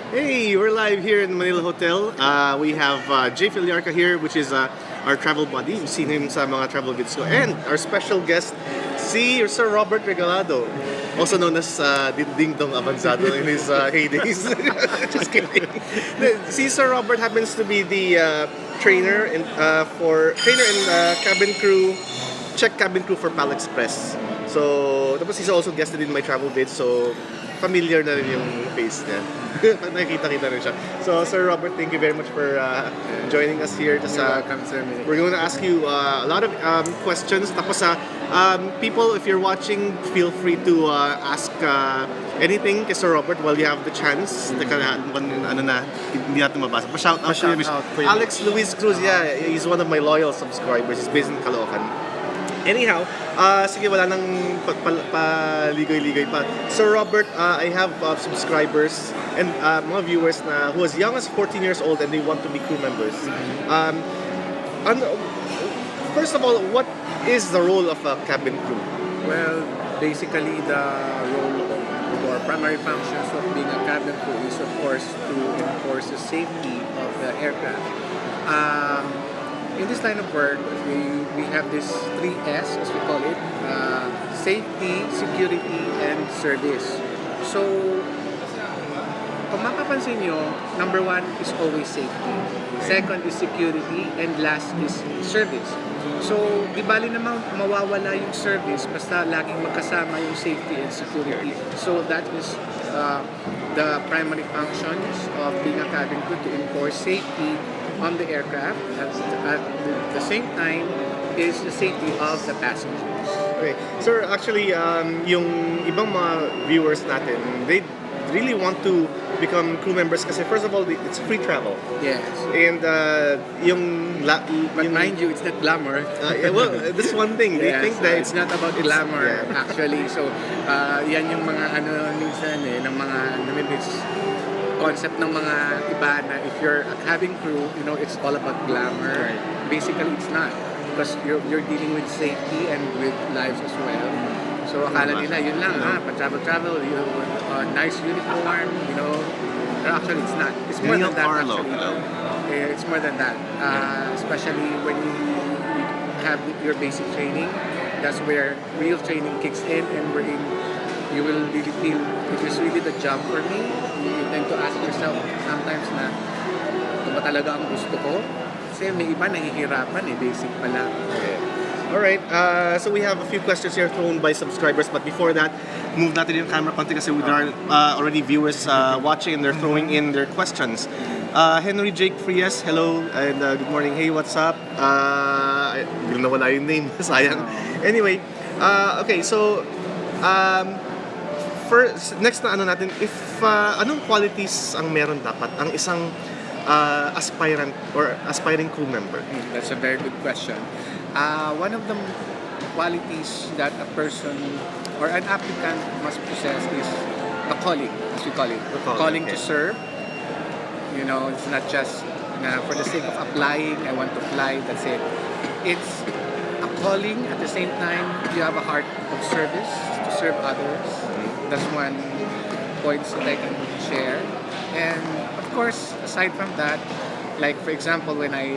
Hey, we're live here in the Manila Hotel. We have Jay Filiarca here, which is our travel buddy. You've seen him sa mga travel vids ko. And our special guest, si Sir Robert Regalado, also known as Ding Dong Avanzado in his heydays. Just kidding. Si Sir Robert happens to be the trainer and cabin crew, Czech cabin crew for Pal Express. So, tapos he's also guested in my travel vids, so familiar na rin yung face niya. Nakikita-kita rin siya. So, Sir Robert, thank you very much for joining us here. You're welcome, sir. We're going to ask you a lot of questions. Tapos, people, if you're watching, feel free to ask anything kay Sir Robert while you have the chance. Teka, hindi natin mabasa. Pa-shout out to Alex Luis Cruz, yeah, he's one of my loyal subscribers. He's based in Caloocan. Anyhow, sige, wala nang paligoy-ligoy pa. Sir Robert, I have subscribers and mga viewers na who as young as 14 years old and they want to be crew members. First of all, what is the role of a cabin crew? Well, basically the role or primary functions of being a cabin crew is of course to enforce the safety of the aircraft. In this line of work, we have this 3S as we call it, safety, security, and service. So, kung mapapansin nyo, number one is always safety. Second is security, and last is service. So, di bali naman mawawala yung service basta laging magkasama yung safety and security. So, that is the primary functions of being a cabin crew, to enforce safety on the aircraft at the same time is the safety of the passengers. Okay. Sir, actually, yung ibang mga viewers natin, they really want to become crew members kasi first of all, it's free travel. Yes. And But mind you, it's not glamour. well, that's one thing. They Yes, think that it's not about glamour actually. So, yan yung mga minsan ng mga concept ng mga iba na if you're a cabin crew, it's all about glamour. Right. Basically, it's not. Because you're dealing with safety and with lives as well. So, akala nila, yun lang, pa-travel, nice uniform, But actually, it's not. It's more than that, actually. It's more than that. Especially when you have your basic training, that's where real training kicks in and wherein you will really feel it is really the job for me. You tend to ask yourself sometimes na ito ba talaga ang gusto ko? Kasi may iba nahihirapan basic pa lang. Okay. Alright, so we have a few questions here thrown by subscribers, but before that, move natin yung camera konti kasi there are already viewers watching and they're throwing in their questions. Henry Jake Frias, hello, and good morning. Hey, what's up? Biglang nawala yung name, sayang. Anyway, okay, so first, next na natin, if anong qualities ang meron dapat ang isang aspirant or aspiring crew member? That's a very good question. One of the qualities that a person or an applicant must possess is the calling, as we call it. The calling to serve. It's not just for the sake of applying, I want to fly, that's it. It's a calling, at the same time, you have a heart of service to serve others. That's one points that I can share. And of course, aside from that, like for example, when I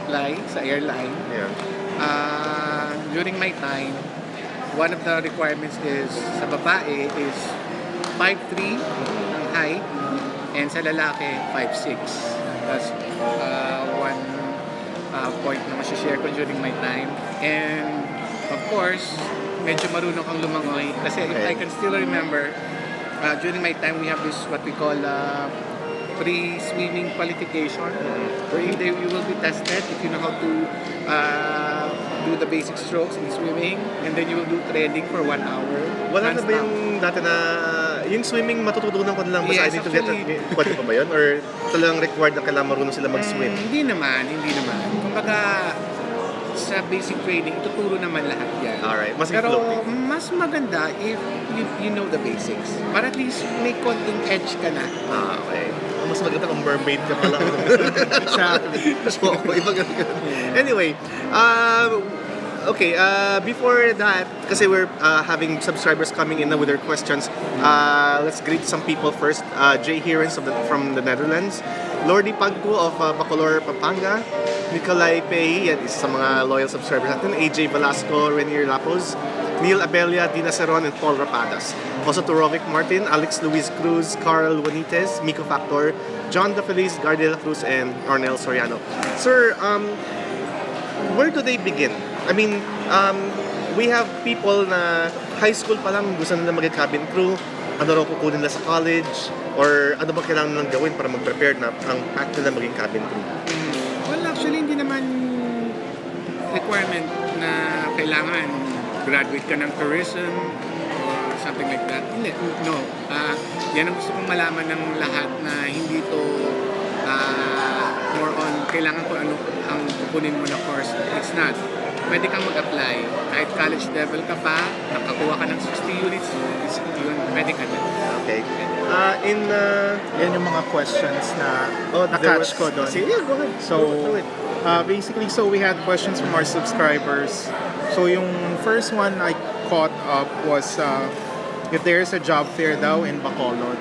apply sa airline, during my time, one of the requirements is sa babae is 5'3" ang height, and sa lalaki 5'6". That's one point na masishare ko during my time. And of course, medyo marunong kang lumangoy kasi if I can still remember, during my time we have this what we call pre-swimming qualification, where you will be tested if you know how to do the basic strokes in swimming, and then you will do training for 1 hour. Wala na ba yung dati na yung swimming matututunan ko na lang basta I need to get pwede pa ba yun? Or talagang required na kailangan marunong sila mag-swim? Hindi naman. Kumbaga, sa basic training, ituturo naman lahat yan. Alright, Pero mas maganda if you know the basics. Para at least may konting edge ka na. Okay. Mas maganda kung mermaid ka pala. Exactly. So, iba ganun. Anyway, Okay, before that, kasi we're having subscribers coming in now with their questions. Let's greet some people first. Jay Herens from the Netherlands. Lordy Pagco of Bacolor, Pampanga. Nicolai Pei, yan isa sa mga loyal subscribers natin. AJ Velasco, Renier Lapos. Neil Abelia, Dina Seron, and Paul Rapadas. Also to Rovic Martin, Alex Luis Cruz, Carl Juanites, Miko Factor, John De Feliz, Gardela Cruz, and Arnel Soriano. Sir, where do they begin? I mean, we have people na high school pa lang gusto nila maging cabin crew. Ano raw kukunin nila sa college? Or ano ba kailangan nilang gawin para mag-prepare na ang path nila maging cabin crew? Well, actually, hindi naman requirement na kailangan graduate ka ng tourism or something like that. Hindi, no. Yan ang gusto kong malaman ng lahat na hindi to more on kailangan ko ano ang kukunin mo na course. It's not. Pwede kang mag-apply. Kahit college level ka pa, nakakuha ka ng 60 units, yun, pwede ka na. Okay. Yan yung mga questions na there na-catch ko doon. Yeah, go ahead. So, basically, we had questions from our subscribers. So, yung first one I caught up was if there's a job fair daw in Bacolod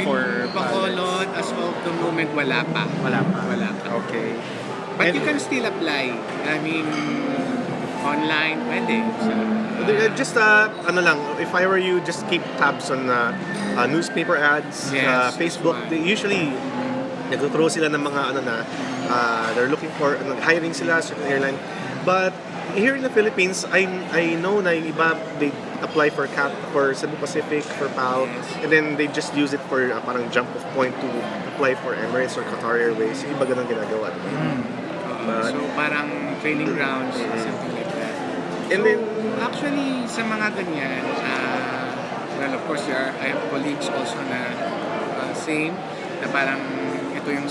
for Bacolod, as of the moment, wala pa. Wala pa. Wala pa. Okay. But you can still apply. I mean, online, pwede. So, Just ano lang, if I were you, just keep tabs on newspaper ads, Yes, Facebook. that's They usually nagto-throw sila ng mga ano na they're looking for hiring sila certain airline. But here in the Philippines, I know na yung iba they apply for Cebu Pacific, for PAL, Yes. and then they just use it for parang jump off point to apply for Emirates or Qatar Airways. Yung iba ganun ginagawa. so parang training grounds, something like that. And So, then actually, sa mga ganyan, well, of course, I have colleagues also na same, na parang ito yung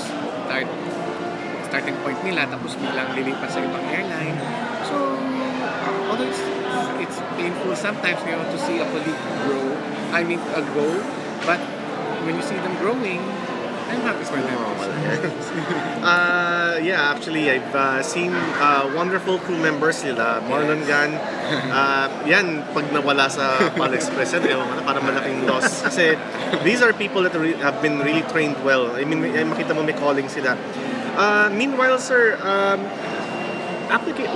starting point nila, tapos biglang lilipat sa ibang airline. So, although it's painful sometimes, you know, to see a colleague grow, but when you see them growing, I'm happy for them. Yeah, actually, I've seen wonderful crew members nila, Marlon Gan. Yan, pag nawala sa PAL Express, yan, parang malaking loss. Kasi these are people that have been really trained well. I mean, makita mo may calling sila. Meanwhile, sir,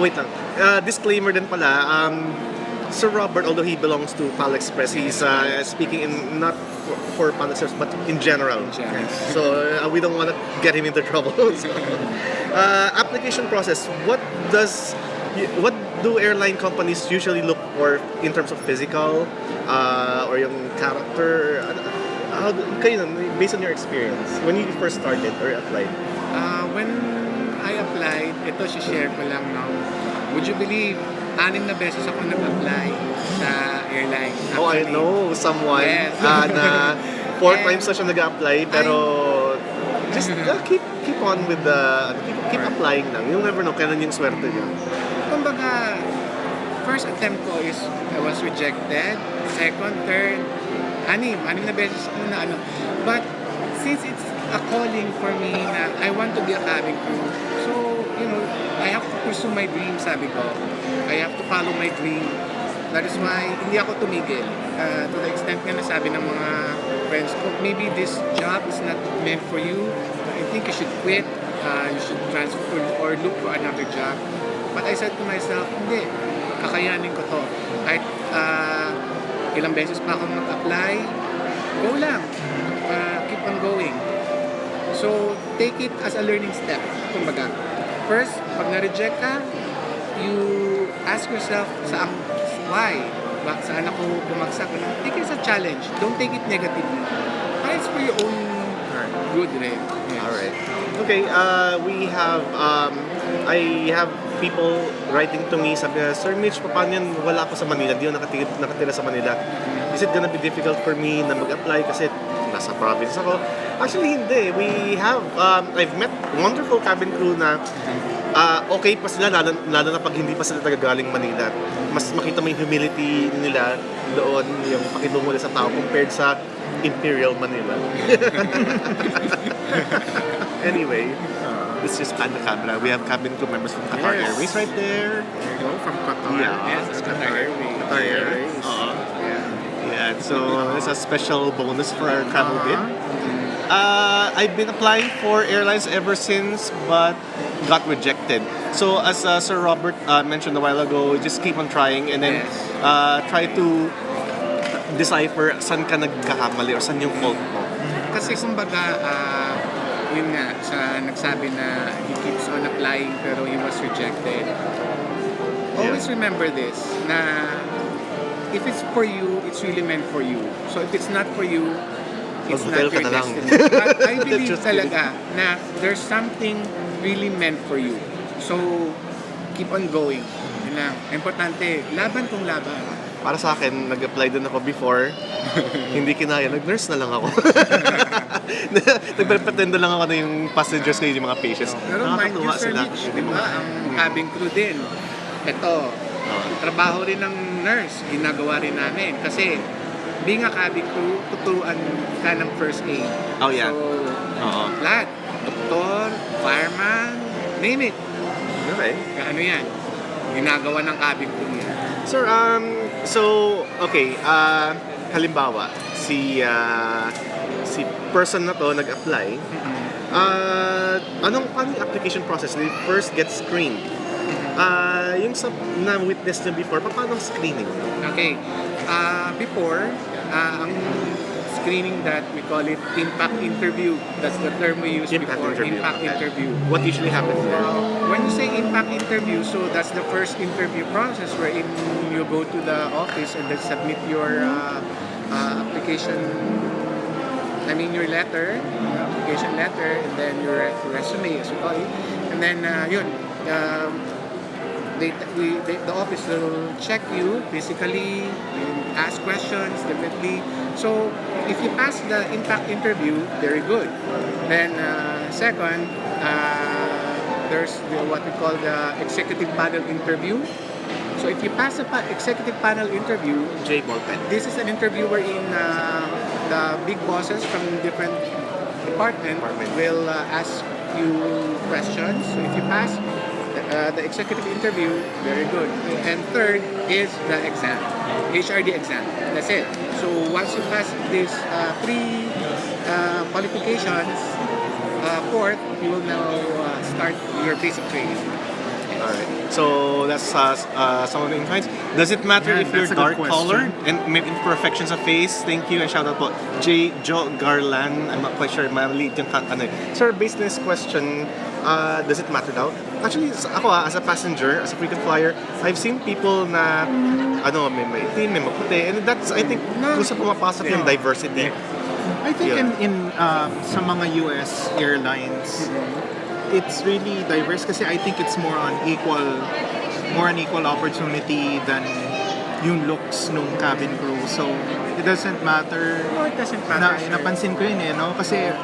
wait lang. Disclaimer din pala. Sir Robert, although he belongs to PAL Express, he's speaking in not for PAL Express, but in general. So we don't want to get him into trouble. So, application process. What do airline companies usually look for in terms of physical or yung character? Kayo, based on your experience, when you first started or applied? When I applied, ito share ko lang now. Would you believe, 6 na beses ako nag-apply sa airline. Oh, I know someone Yes. na 4 times na siya nag-apply, pero just keep on with keep applying lang. You'll never know kailan yung swerte niya. Kumbaga, first attempt ko is I was rejected. Second, third, 6 na beses ako na ano. But since it's a calling for me na I want to be a cabin crew, so, you know, I have to pursue my dream, sabi ko. I have to follow my dream. That is why hindi ako tumigil. To the extent nga nasabi ng mga friends ko, maybe this job is not meant for you. I think you should quit. You should transfer or look for another job. But I said to myself, hindi. Kakayanin ko to. Kahit ilang beses pa akong mag-apply, go lang. Keep on going. So, take it as a learning step. Kumbaga, first, pag na-reject ka, you ask yourself, why? Saan ako bumagsak? Take it as a challenge. Don't take it negatively. It's for your own good, rin. Yes. Alright. Okay, we have, I have people writing to me, sabi na, Sir Mitch, paano yan? Wala ako sa Manila, di ako nakatira sa Manila. Is it gonna be difficult for me na mag-apply kasi nasa province ako? Actually, hindi. We have, I've met wonderful cabin crew na okay pa sila, lalo na pag hindi pa sila tagagaling Manila. Mas makita mo yung humility nila doon, yung pakitungo nila sa tao compared sa Imperial Manila. Anyway, let's just pan the camera. We have cabin crew members from Qatar Yes. Airways right there. There you go, from Qatar. Yeah. Yes, it's Qatar Airways. Qatar Airways. Yeah, so it's a special bonus for our travel bid. I've been applying for airlines ever since, but got rejected. So as Sir Robert mentioned a while ago, just keep on trying and then try to decipher saan ka nagkakamali or saan yung fault mo. Kasi kumbaga, yun nga, sa nagsabi na he keeps on applying pero he was rejected. Always remember this, na if it's for you, it's really meant for you. So if it's not for you, it's Mag-hotel not ka your na lang. destiny. But I believe Just kidding. talaga na there's something really meant for you. So keep on going. Yun lang. Importante, laban kung laban. Para sa akin, nag-apply din ako before. Hindi kinaya. Nag-nurse na lang ako. Nagpretendo lang ako na yung passengers ko, yung mga patients. Pero mind you, Nakakatuwa Sir sila. Mitch, di ba? Ang cabin crew din. Ito, trabaho rin ng nurse, ginagawa rin namin. Kasi, being a cabin crew, tuturuan ka ng first aid. Oh, yeah. So, Oo. lahat. Doktor, fireman, name it. Okay. Ano yan? Ginagawa ng cabin crew yan. Sir, okay, halimbawa, si person na to nag-apply, paano yung application process? They first get screened. Yung sa na-witness nyo before, paano ang screening? Okay. Before, ang screening that we call it impact interview. That's the term we used Impact before. interview. Impact Okay. interview. What usually happens there? When you say impact interview, so that's the first interview process wherein you go to the office and then submit your application. I mean your letter, your application letter, and then your resume, as we call it. And then yun. The office will check you physically, ask questions, definitely. So, if you pass the impact interview, very good. Then, second, there's what we call the executive panel interview. So, if you pass the executive panel interview, J Ballpen. this is an interview wherein the big bosses from different department will ask you questions. So, if you pass the executive interview, very good. And third is the exam, HRD exam. That's it. So once you pass these three qualifications, fourth, you will now start your basic training. Alright. So that's some of the insights. Does it matter Yeah, if you're that's a good dark colored question. and maybe imperfections of face? Thank you and shout out po Joe Garland. I'm not quite sure. Maliit yung Sir, based on this question, does it matter daw? Actually, ako as a passenger, as a frequent flyer, I've seen people na may maitim, may maputi, and that's I think kung sa pumapasok yung diversity. I think Yeah. in sa mga US airlines, it's really diverse kasi I think it's more on equal opportunity than yung looks nung cabin crew. So, it doesn't matter. No, it doesn't matter. sir. Napansin ko yun no? Kasi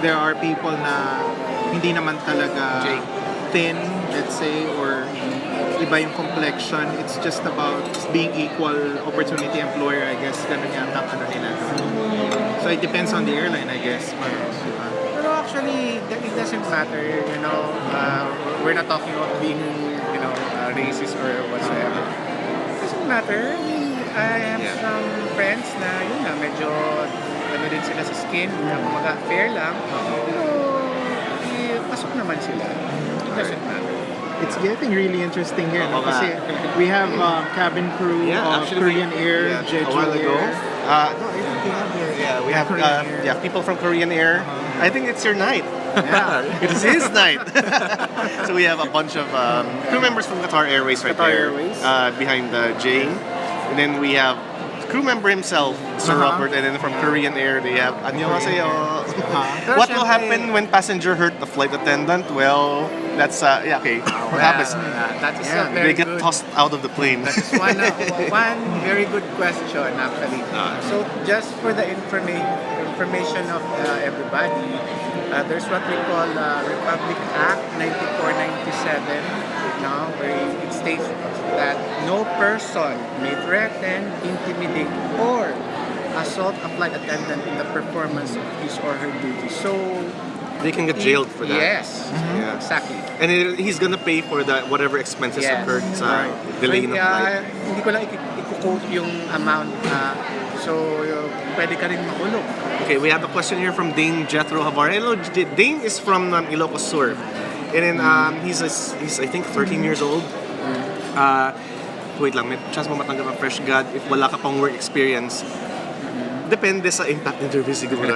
there are people na hindi naman talaga thin, let's say, or iba yung complexion. It's just about being equal opportunity employer, I guess. Ganun yata ang nila. So, it depends on the airline, I guess. Diba? Pero actually, it doesn't matter, we're not talking about being, racist or whatsoever. It doesn't matter. I have some friends na, medyo, din sila sa skin, mga fair lang. Pero, pasok naman sila. It doesn't matter. It's getting really interesting here, no? Oo nga. Kasi we have cabin crew of Korean Air, a Jeju while ago. Air. No, I think we have here. Yeah, we have Korean Air. people from Korean Air. I think it's your night. Yeah. It is his night. So we have a bunch of crew members from Qatar Airways right Qatar there, Airways. behind Jane, and then we have crew member himself, Sir Robert, and then from Korean Air they have 안녕하세요. What will happen when passenger hurt the flight attendant? Well, that's okay. What happens? That is Yeah, a very They get good... tossed out of the plane. That's one very good question, actually. So, just for the information of everybody, there's what we call Republic Act 9497, where it states that no person may threaten, intimidate, or assault a flight attendant in the performance of his or her duty. So, They can get jailed for that. Yes, Yeah. exactly. And he's gonna pay for the whatever expenses Yes. occurred sa Right. delay ng So, flight. hindi ko lang i-quote yung amount. So, pwede ka rin makulong. Okay, we have a question here from Dane Jethro Havar. Hello, Dane is from Ilocos Sur. And then he's I think 13 years old. Wait lang, may chance mo matanggap ang fresh grad if wala ka pang work experience. Depende sa impact interview siguro.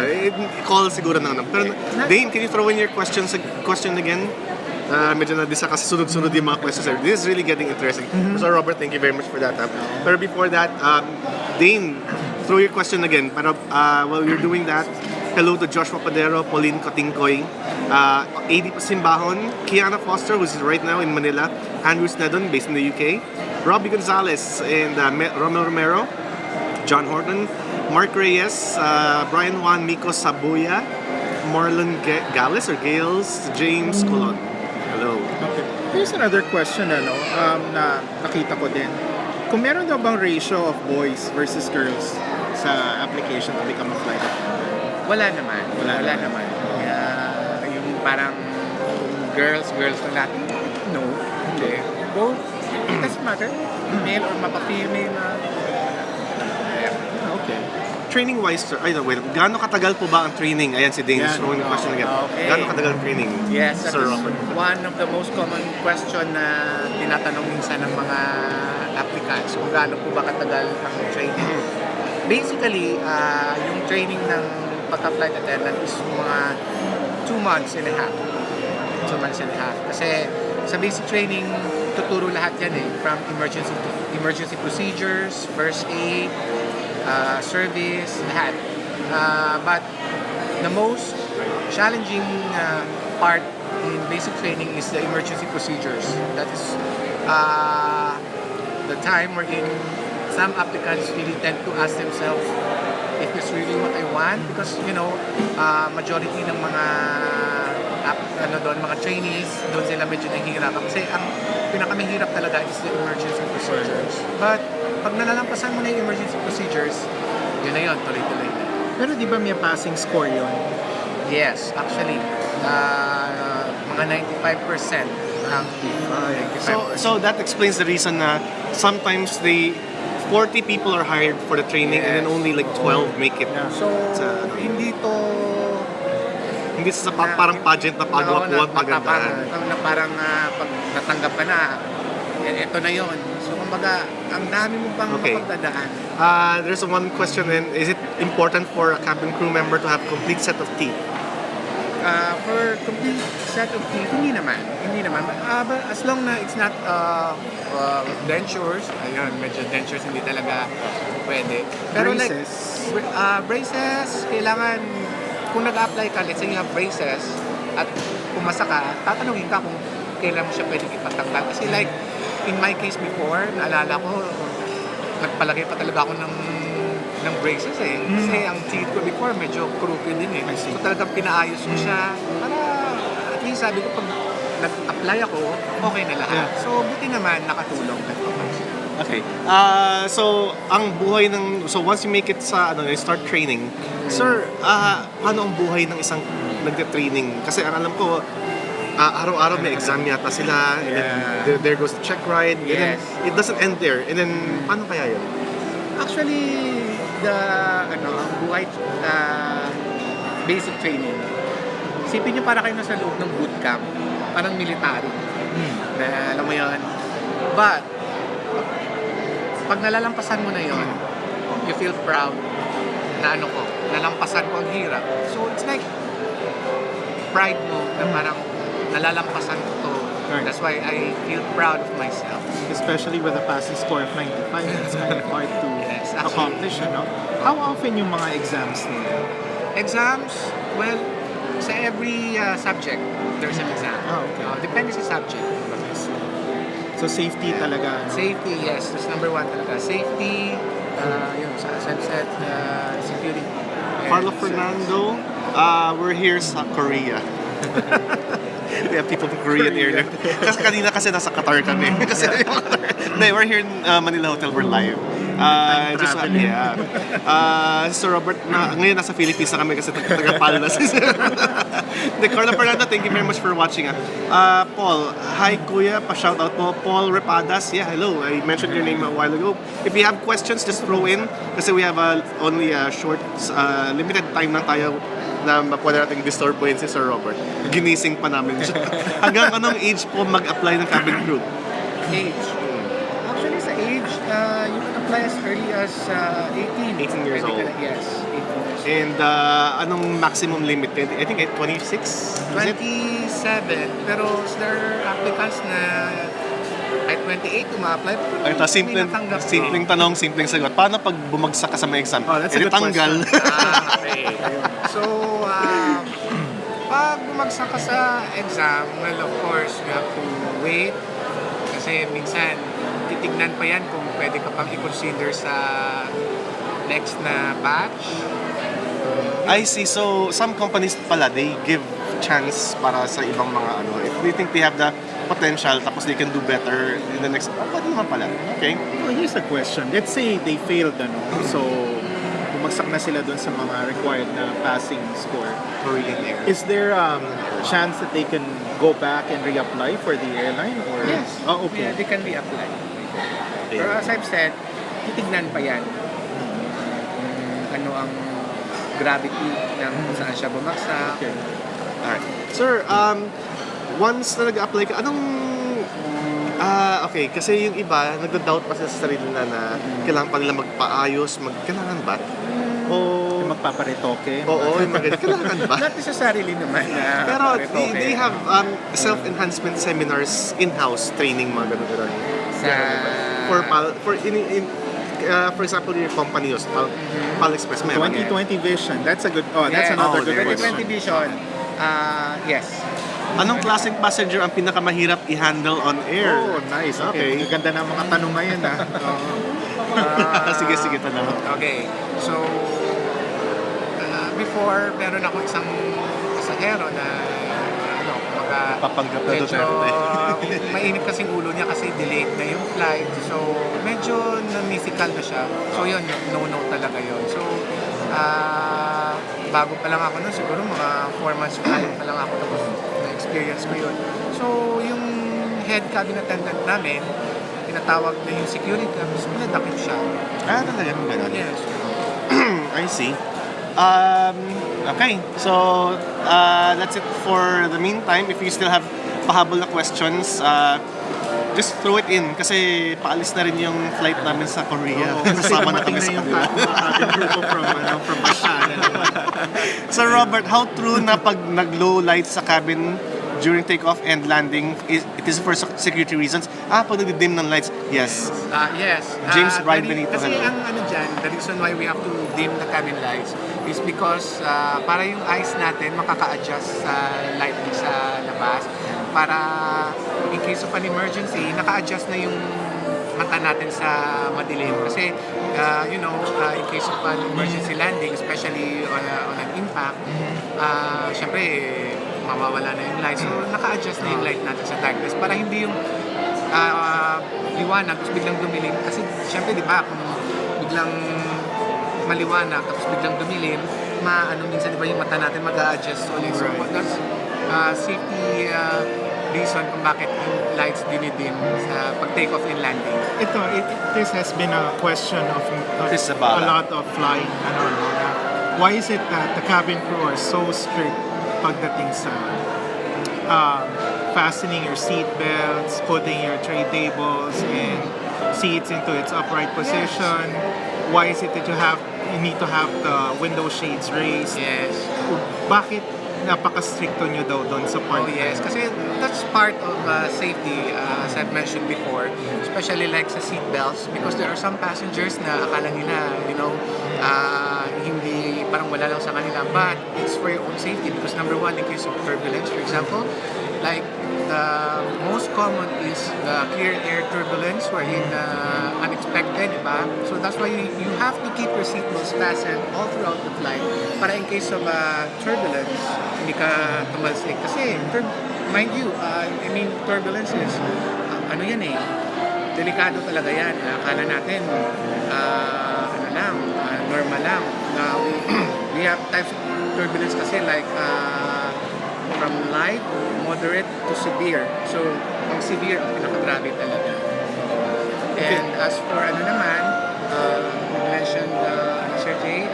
Call siguro na naman. Pero Dane, can you throw in your question again? Medyo na-disa kasi sunod-sunod yung mga questions. This is really getting interesting. So Robert, thank you very much for that. Pero before that, Dane, throw your question again. Pero while you're doing that, hello to Joshua Padero, Pauline Cotingcoy, AD Pasimbahon, Kiana Foster, who's right now in Manila, Andrew Snedden, based in the UK, Robbie Gonzalez, and Romel Romero, John Horton, Mark Reyes, Brian Juan, Miko Sabuya, Marlon Gales or Gales, James Colon. Hello. Okay. Here's another question na nakita ko din. Kung meron daw bang ratio of boys versus girls sa application to become a flight attendant? Wala naman. Wala naman. Yung parang girls na lahat. No. Hindi. Both. It doesn't matter. Male or mapa-female. Okay. Training-wise, sir, wait, gaano katagal po ba ang training? Ayan si Dane, Yan. throwing the question again. Okay. Gaano katagal ang training? Yes, that Sir is Robert? one of the most common question na tinatanong minsan ng mga applicants kung gaano po ba katagal ang training. Basically, yung training ng pagka-flight attendant is mga 2 months and a half. 2 months and a half. Kasi sa basic training, tuturo lahat yan from emergency procedures, first aid, service, lahat. But the most challenging part in basic training is the emergency procedures. That is the time wherein some applicants really tend to ask themselves if it's really what I want, because majority ng mga mga trainees, doon sila medyo nahihirapan kasi ang pinakamahirap talaga is the emergency procedures. But pag nalalampasan mo na yung emergency procedures, yun na yun, tuloy-tuloy na. Pero di ba may passing score yun? Yes, actually, mga 95% ang 95%. So that explains the reason na sometimes 40 people are hired for the training and then only like 12 make it. So, hindi to Hindi sa parang pageant na pagwapuan, pagandahan. Na parang pag natanggap ka na, ito na yon. So, kumbaga, ang dami mo pang mapagdadaan. There's one question then, is it important for a cabin crew member to have complete set of teeth? For complete set of teeth, hindi naman. But as long na it's not dentures, ayun, medyo dentures hindi talaga pwede. Pero Braces? Braces, kailangan, kung nag-apply ka, let's say you have braces, at pumasa ka, tatanungin ka kung kailan mo siya pwedeng ipatanggal. Kasi like, in my case before, naalala ko, nagpalagay pa talaga ako ng braces Kasi ang teeth ko before, medyo crooked din So talagang pinaayos ko siya para, at least sabi ko, pag nag-apply ako, okay na lahat. So buti naman, nakatulong. Okay. So ang buhay so once you make it sa you start training, sir, paano ang buhay ng isang nagte-training? Kasi ang alam ko, araw-araw may exam yata sila, and then there goes the check ride, and then it doesn't end there. And then paano kaya yun? Actually, ang buhay, basic training. Isipin nyo para kayo nasa loob ng bootcamp, parang military. Na alam mo yun. But, pag nalalampasan mo na yon, you feel proud na nalampasan ko ang hirap. So it's like pride mo na parang nalalampasan ko to. That's why I feel proud of myself. Especially with a passing score of 95, it's kind of hard to accomplish, How often yung mga exams nila? Exams, well, sa every subject, there's an exam. Okay. Depende sa subject. So safety talaga, Safety, yes. That's number one talaga. Safety, yun, sa sunset, security. Carlo Fernando, we're here sa Korea. We have people from Korean area. Kasi kanina nasa Qatar kami. We're here in Manila Hotel, we're live. Time Just, traveling. yeah. Sir Robert, ngayon nasa Philippines na kami kasi taga-Palo na. De Carla Fernando, thank you very much for watching. Paul, hi kuya, pa-shoutout mo. Paul Repadas, yeah, hello. I mentioned your name a while ago. If you have questions, just throw in kasi we have only a short, limited time na tayo na pwede natin disturbuhin si Sir Robert. Ginising pa namin siya. Hanggang anong age po mag-apply ng cabin crew? Age. Actually, sa age, you can apply as early as 18. 18 years old. Yes, 18 years old. And anong maximum limit? I think at 26? Is it? 27, pero there are applicants na at 28 uma-apply. Ito, simpleng tanong, simpleng sagot. Paano pag bumagsak ka sa may exam? Oh, that's a good tanggal. Okay. So, pag bumagsak ka sa exam, well, of course, you have to wait. Kasi minsan, titignan pa yan kung pwede ka pang i-consider sa next na batch. I see. So, some companies pala, they give chance para sa ibang mga ano. If they think they have the potential, tapos they can do better in the next, pwede naman pala. Okay? Well, here's a question. Let's say they failed, so bumagsak na sila dun sa mga required na passing score. Korean Air. Is there chance that they can go back and reapply for the airline? Or? Yes. Oh, okay. Yeah, they can be applied. Pero as I've said, titignan pa yan. Ano ang gravity ng kung saan siya bumagsak. Okay. Alright. Sir, once na nag-apply ka, anong... okay, kasi yung iba, nagda-doubt pa sila sa sarili na kailangan pa nila magpaayos, kailangan ba? O... Magpaparetoke. Oo, kailangan ba? Not necessarily naman na Pero they have self-enhancement seminars, in-house training, mga ganun-ganun. For example, your company, Pal Express, may 2020 vision. That's a good. That's Yes. another good 2020 question. vision. Yes. Anong klaseng passenger ang pinakamahirap i-handle on air? Oh, nice. Okay. Ang ganda ng mga tanong ngayon, Sige, tanong. Okay. So, before, meron ako isang pasahero na Papanggap na medyo Duterte. mainit kasing ulo niya kasi delayed na yung flight. So, medyo na-mythical na siya. So, yun, no talaga yun. So, bago pa lang ako nun, siguro mga 4 months pa lang ako tapos na-experience ko yun. So, yung head cabin attendant namin, tinatawag na yung security tapos pinadakip siya. Talaga yung ganun? Yes. I see. Okay, so that's it for the meantime. If you still have pahabol na questions, just throw it in kasi paalis na rin yung flight namin sa Korea. Kasama na kami sa kanila. from Asia. So Robert, how true na pag nag-low lights sa cabin during takeoff and landing, it is for security reasons? Pag nag-dim ng lights, yes. Yes. James Brian Benito. Kasi ang dyan, the reason why we have to dim the cabin lights is because para yung eyes natin makaka-adjust sa lighting sa labas. Para in case of an emergency, naka-adjust na yung mata natin sa madilim. Kasi, in case of an emergency landing, especially on an impact, syempre, mawawala na yung light. So, naka-adjust na yung light natin sa darkness para hindi yung liwanag tapos biglang dumilim. Kasi, syempre, di ba, kung biglang maliwanag tapos biglang dumilim, minsan di ba yung mata natin mag-a-adjust ulit. So, that's safety reason kung bakit yung lights dinidim sa pag-take-off and landing. This has been a question of Chris a Zabala. lot of flying. Why is it that the cabin crew are so strict pagdating sa fastening your seat belts, putting your tray tables and seats into its upright position? Why is it that you need to have the window shades raised? Yes. Bakit napaka-stricto nyo daw doon sa part? Oh yes, kasi that's part of safety, as I've mentioned before, especially like sa seat belts, because there are some passengers na akala nila, hindi, parang wala lang sa kanila, but it's for your own safety because number one, in case of turbulence, for example, like the most common is the clear air turbulence wherein unexpected, diba? So that's why you have to keep your seatbelts fastened all throughout the flight para in case of turbulence, hindi ka tumalsik. Kasi, mind you, turbulence is, delikado talaga yan. Akala natin, normal lang. We have types of turbulence kasi like from light, moderate to severe. So, ang severe ang pinakagrabe talaga. And as for you mentioned, Sir Jay,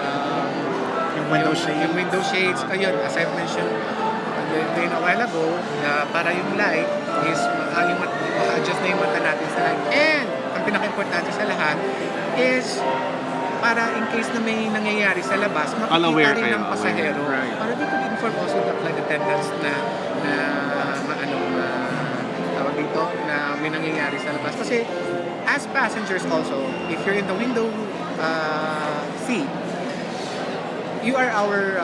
Yung window shade. yung window shades, ayun, as I've mentioned a while ago, para yung light is ma-adjust na yung mata natin sa light. And, ang pinaka-importante sa lahat is para in case na may nangyayari sa labas, makikita rin ng pasahero. Right. Para dito inform also the flight attendants na tawag dito, na may nangyayari sa labas. Kasi, as passengers also, if you're in the window seat, you are our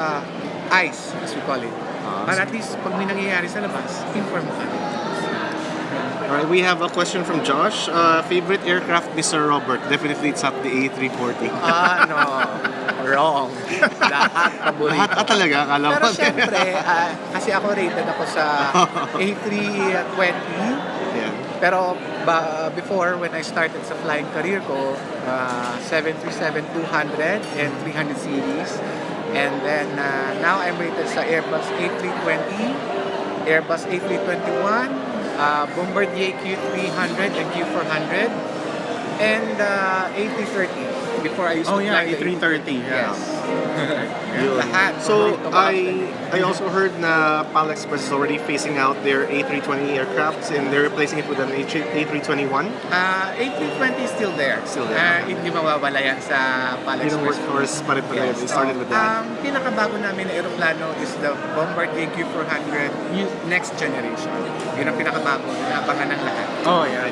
eyes, as we call it. Para at least, pag may nangyayari sa labas, inform ka. Alright, we have a question from Josh. Favorite aircraft ni Sir Robert? Definitely it's not the A340. No. Wrong. Lahat paborito. Lahat talaga, akala Pero mo. syempre, kasi ako rated ako sa A320. Yeah. Pero before, when I started sa flying career ko, 737-200 and 300 series. And then now I'm rated sa Airbus A320, Airbus A321, Bombardier Q300 and Q400, and A330. Before I used to fly the A330. Yeah. Yes. Yun. Lahat. So, paborito ko I also heard na PAL Express is already phasing out their A320 aircrafts and they're replacing it with an A321. A320 is still there. Still there. Hindi mawawala yan sa PAL Yung Express. workforce pa rin pala. They started with that. Pinakabago namin na aeroplano is the Bombardier Q400 next generation. Yun ang pinakabago. Naabangan ng lahat. Oh, yeah.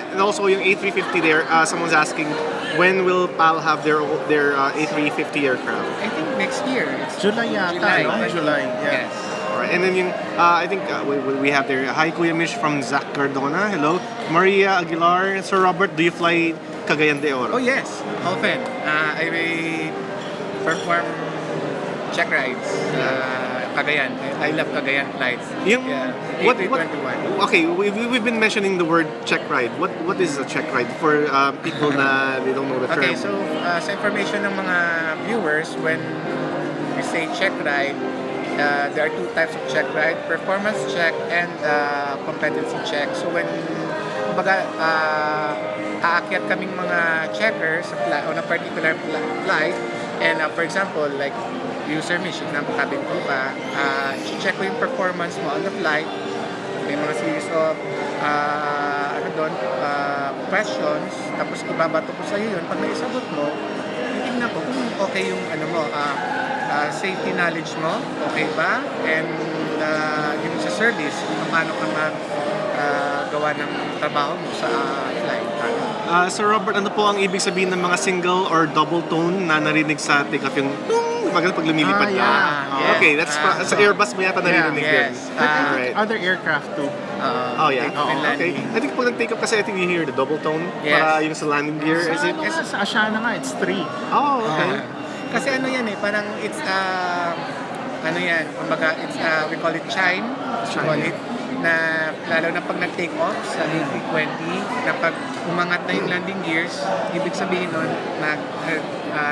And also yung A350 there, someone's asking, when will PAL have their A350 aircraft? I think next year. It's July yata, July, no? but- July, yeah. Yes. Alright, and then yung, I think we have there, hi Kuya Mitch from Zach Cardona, hello. Maria Aguilar, Sir Robert, do you fly Cagayan de Oro? Oh yes, often. I will perform check rides. Cagayan. I love Cagayan flights. Yung, Yeah. what, A321. okay, we've been mentioning the word check ride. What is a check ride for people na they don't know the term? Okay, so sa information ng mga viewers, when we say check ride, there are two types of check ride, performance check and competency check. So when kumbaga aakyat kaming mga checkers on a particular flight, and for example, like user Mitch, example, cabin crew ka, check ko yung performance mo on the flight. May mga series of questions, tapos ibabato ko sa iyo yun. Pag naisagot mo, titignan ko kung okay yung safety knowledge mo, okay ba? And yung sa service, kung paano ka gawa ng trabaho mo sa flight. Sir Robert, ano po ang ibig sabihin ng mga single or double tone na narinig sa take-off yung magal pag lumilipad ka? yes. Okay, that's sa Airbus mo yata narinig yes. yun. Alright. Other aircraft too. Oh yeah. Take-off and Okay. landing. I think pag nag-take off kasi I think you hear the double tone Yes. para yung sa landing gear. Is it? Sa Asiana nga, it's 3. Oh, okay. Kasi ano yan parang it's kumbaga it's we call it chime, call it, na lalo na pag nag-take off sa A320, na pag umangat na yung landing gears, ibig sabihin nun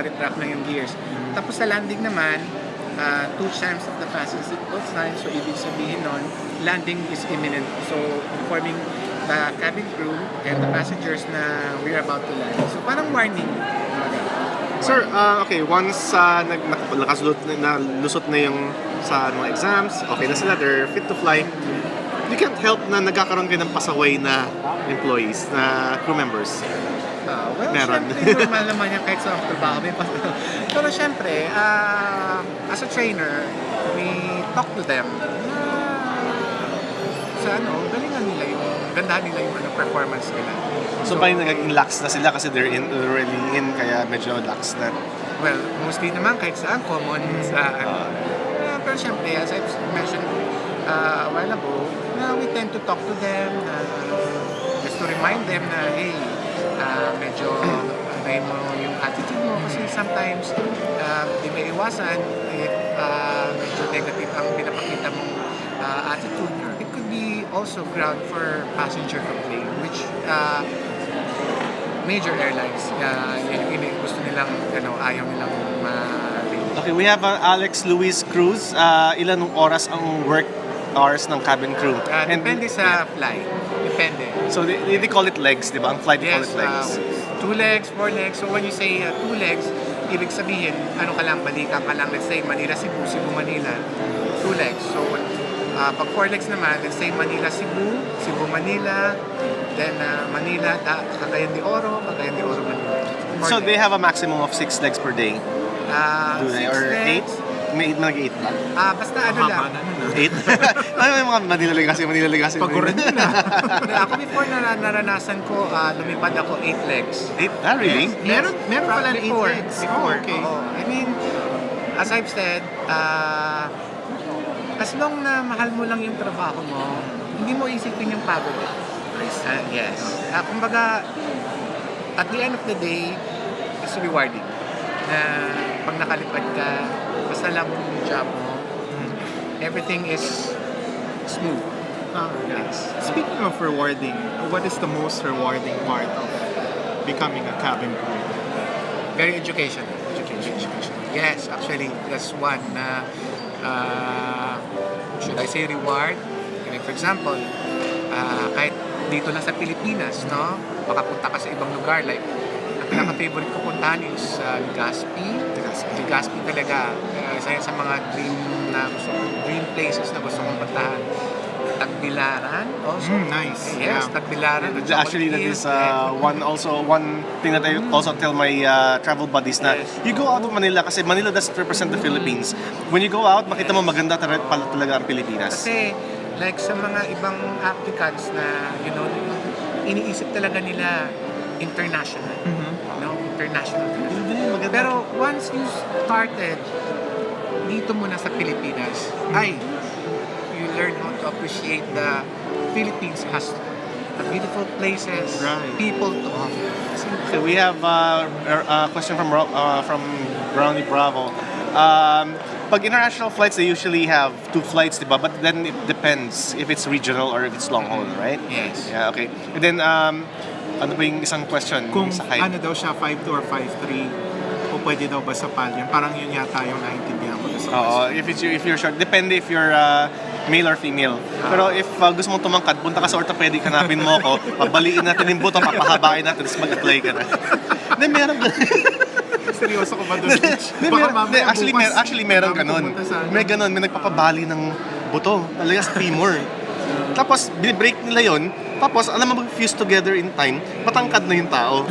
retract na yung gears. Tapos sa landing naman, 2 chimes of the fastest equal sign, so ibig sabihin nun, landing is imminent. So informing the cabin crew and the passengers na we're about to land. So parang warning. Sir, okay, once lusot na yung sa mga exams, okay na sila, they're fit to fly, you can't help na nagkakaroon kayo ng pasaway na employees, na crew members. Well, Meron. syempre, normal naman yan kahit sa trabaho. Pero syempre, as a trainer, we talk to them sa galingan nila gandahan nila yung performance nila. So parang nagiging lax na sila kasi they're already in, kaya medyo lax na. Well, mostly naman kahit saan, common sa pero syempre, as I mentioned a while ago, we tend to talk to them, just to remind them na, hey, medyo may mo yung attitude mo kasi sometimes di may iwasan if medyo negative ang pinapakita mong attitude. It could be also ground for passenger complaint, which major airlines. Gusto nilang, ayaw nilang Okay, we have Alex Luis Cruz. Ilan oras ang work hours ng cabin crew? Depende sa flight. Depende. So they call it legs, di ba? Ang flight they call Yes, it legs. 2 legs, 4 legs. So when you say 2 legs, ibig sabihin, balikan ka lang, let's say Manila, Cebu, Cebu, Manila, 2 legs. So pag 4 legs naman, let's say Manila, Cebu, Cebu, Manila, then Manila, Cagayan de Oro, Manila. So 4 they legs. have a maximum of 6 legs per day. Do they? 6 Or 8? legs. May 8 ba? Basta lang. 8? Ano yung mga Manila Legacy? Pag-uran yun na. Ako before naranasan ko, lumipad ako 8 legs. 8? Ah, really? Meron pala 8 Before. legs. Before. Okay. Oo. I mean, as I've said, as long na mahal mo lang yung trabaho mo, hindi mo isipin yung pagod. Yes. Kumbaga, at the end of the day, it's rewarding. Na pag nakalipad ka, basta lang yung job mo, everything is smooth. Yes. Speaking of rewarding, what is the most rewarding part of becoming a cabin crew? Very educational. Yes, actually, that's one na should I say reward? Like for example, kahit dito lang sa Pilipinas, no? Makapunta ka sa ibang lugar, like ang pinaka-favorite ko puntahan is Legazpi. Legazpi talaga. Isa yan sa mga dream places na gusto kong puntahan. Tagbilaran also. Nice. Yes, Yeah. Tagbilaran. Actually, that is one thing that I also tell my travel buddies na Yes. you go out of Manila kasi Manila doesn't represent the Philippines. When you go out, makita mo maganda pala talaga ang Pilipinas. Kasi like sa mga ibang applicants na iniisip talaga nila international. No? International talaga. Pero once you started dito muna sa Pilipinas, you learn how to appreciate the Philippines has the beautiful places, Right. people to offer. Okay, we have a question from Brownie Bravo. Pag international flights, they usually have 2 flights, diba? But then it depends if it's regional or if it's long haul, right? Yes. Yeah, okay. And then, ano ba yung isang question? Kung Sa height? ano daw siya, 5'2" or 5'3", o pwede daw ba sa palyan? Parang yun yata yung naintindihan ko sa Oo, if you're short, depende if you're male or female. Pero if gusto mong tumangkad, punta ka sa orthopedic, hanapin mo ako, pabaliin natin yung buto, papahabain natin, tapos mag-apply ka na. Hindi, meron Seryoso ko ba doon? Baka mamaya actually meron ganun. pumunta sa May ganun, may nagpapabali ng buto, talaga sa femur. Tapos, binibreak nila yon. Tapos, alam mo, mag-fuse together in time, matangkad na yung tao.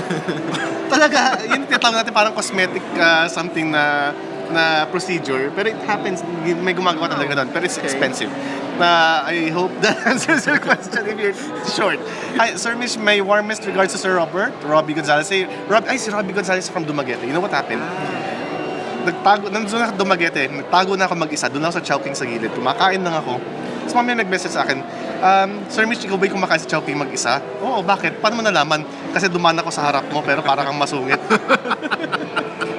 Talaga, yun tinatawag natin parang cosmetic something na procedure. Pero it happens, may gumagawa talaga doon. Pero it's expensive. I hope that answers your question if you're short. Hi, Sir Mitch, my warmest regards to Sir Robbie Gonzalez. Si Robbie Gonzalez from Dumaguete. You know what happened? Nandun ako Dumaguete, nagtago na ako mag-isa, doon ako sa Chowking sa gilid, kumakain lang ako. Tapos mamaya nag-message sa akin, Sir Mitch, ikaw ba'y kumakain sa Chowking mag-isa? Oo, bakit? Paano mo nalaman? Kasi dumaan ako sa harap mo, pero parang kang masungit.